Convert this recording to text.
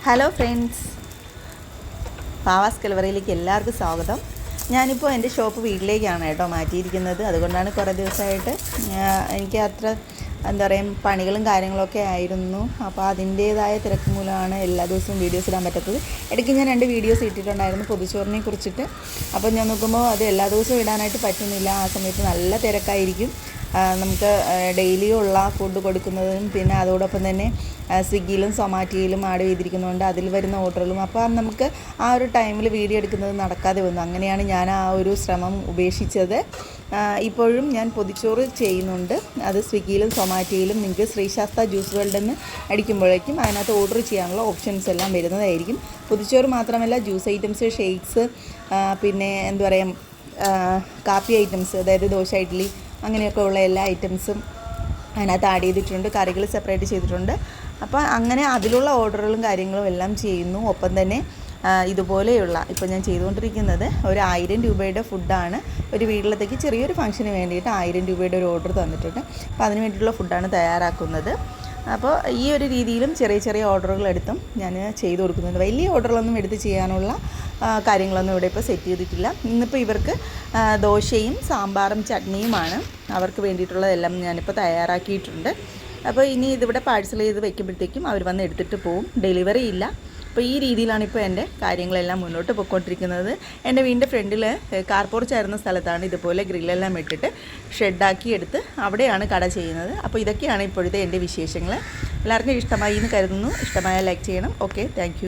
Hello friends, പാവാസ് കലവറയിലേക്ക് എല്ലാവർക്കും സ്വാഗതം. ഞാനിപ്പോൾ എൻ്റെ ഷോപ്പ് വീട്ടിലേക്കാണ് കേട്ടോ മാറ്റിയിരിക്കുന്നത്. അതുകൊണ്ടാണ് കുറേ ദിവസമായിട്ട് എനിക്ക് അത്ര എന്താ പറയുക പണികളും കാര്യങ്ങളൊക്കെ ആയിരുന്നു. അപ്പോൾ അതിൻ്റേതായ തിരക്ക് മൂലമാണ് എല്ലാ ദിവസവും വീഡിയോസ് ഇടാൻ പറ്റാത്തത്. ഇടയ്ക്ക് ഞാൻ 2 വീഡിയോസ് ഇട്ടിട്ടുണ്ടായിരുന്നു പൊതിച്ചോറിനെ കുറിച്ചിട്ട്. അപ്പോൾ ഞാൻ നോക്കുമ്പോൾ അത് എല്ലാ ദിവസവും ഇടാനായിട്ട് പറ്റുന്നില്ല. ആ സമയത്ത് നല്ല തിരക്കായിരിക്കും. നമുക്ക് ഡെയിലിയുള്ള ഫുഡ് കൊടുക്കുന്നതും പിന്നെ അതോടൊപ്പം തന്നെ സ്വിഗ്ഗിയിലും സൊമാറ്റോയിലും ആഡ് ചെയ്തിരിക്കുന്നതുകൊണ്ട് അതിൽ വരുന്ന ഓർഡറുകളും അപ്പോൾ നമുക്ക് ആ ഒരു ടൈമിൽ വീഡിയോ എടുക്കുന്നത് നടക്കാതെ വന്നു. അങ്ങനെയാണ് ഞാൻ ആ ഒരു ശ്രമം ഉപേക്ഷിച്ചത്. ഇപ്പോഴും ഞാൻ പൊതിച്ചോറ് ചെയ്യുന്നുണ്ട്. അത് സ്വിഗ്ഗിയിലും സൊമാറ്റോയിലും നിങ്ങൾക്ക് ശ്രീശാസ്ത ജ്യൂസ് വേൾഡ് എന്ന് അടിക്കുമ്പോഴേക്കും അതിനകത്ത് ഓർഡർ ചെയ്യാനുള്ള ഓപ്ഷൻസ് എല്ലാം വരുന്നതായിരിക്കും. പൊതിച്ചോറ് മാത്രമല്ല ജ്യൂസ് ഐറ്റംസ്, ഷേക്സ്, പിന്നെ എന്താ പറയുക കാപ്പി ഐറ്റംസ്, അതായത് ദോശ, ഇഡ്ഡലി അങ്ങനെയൊക്കെ ഉള്ള എല്ലാ ഐറ്റംസും അതിനകത്ത് ആഡ് ചെയ്തിട്ടുണ്ട്. കറികൾ സെപ്പറേറ്റ് ചെയ്തിട്ടുണ്ട്. അപ്പോൾ അങ്ങനെ അതിലുള്ള ഓർഡറുകളും കാര്യങ്ങളും എല്ലാം ചെയ്യുന്നു. ഒപ്പം തന്നെ ഇതുപോലെയുള്ള ഇപ്പോൾ ഞാൻ ചെയ്തുകൊണ്ടിരിക്കുന്നത് ഒരു 1000 രൂപയുടെ ഫുഡാണ്. ഒരു വീട്ടിലത്തേക്ക് ചെറിയൊരു ഫംഗ്ഷന് വേണ്ടിയിട്ട് 1000 രൂപയുടെ ഒരു ഓർഡർ തന്നിട്ടുണ്ട്. അപ്പോൾ അതിന് വേണ്ടിയിട്ടുള്ള ഫുഡാണ് തയ്യാറാക്കുന്നത്. അപ്പോൾ ഈ ഒരു രീതിയിലും ചെറിയ ചെറിയ ഓർഡറുകൾ എടുത്തും ഞാൻ ചെയ്തു കൊടുക്കുന്നുണ്ട്. വലിയ ഓർഡറുകളൊന്നും എടുത്ത് ചെയ്യാനുള്ള കാര്യങ്ങളൊന്നും ഇവിടെ ഇപ്പോൾ സെറ്റ് ചെയ്തിട്ടില്ല. ഇന്നിപ്പോൾ ഇവർക്ക് ദോശയും സാമ്പാറും ചട്നിയുമാണ് അവർക്ക് വേണ്ടിയിട്ടുള്ളതെല്ലാം ഞാനിപ്പോൾ തയ്യാറാക്കിയിട്ടുണ്ട്. അപ്പോൾ ഇനി ഇതിവിടെ പാഴ്സൽ ചെയ്ത് വെക്കുമ്പോഴത്തേക്കും അവർ വന്ന് എടുത്തിട്ട് പോവും. ഡെലിവറി ഇല്ല. അപ്പോൾ ഈ രീതിയിലാണ് ഇപ്പോൾ എൻ്റെ കാര്യങ്ങളെല്ലാം മുന്നോട്ട് പോയിക്കൊണ്ടിരിക്കുന്നത്. എൻ്റെ വീടിൻ്റെ ഫ്രണ്ടിൽ കാർ പോർച്ചായിരുന്ന സ്ഥലത്താണ് ഇതുപോലെ ഗ്രില്ലെല്ലാം ഇട്ടിട്ട് ഷെഡാക്കി എടുത്ത് അവിടെയാണ് കട ചെയ്യുന്നത്. അപ്പോൾ ഇതൊക്കെയാണ് ഇപ്പോഴത്തെ എൻ്റെ വിശേഷങ്ങൾ. എല്ലാവർക്കും ഇഷ്ടമായി എന്ന് കരുതുന്നു. ഇഷ്ടമായാൽ ലൈക്ക് ചെയ്യണം. Okay, thank you.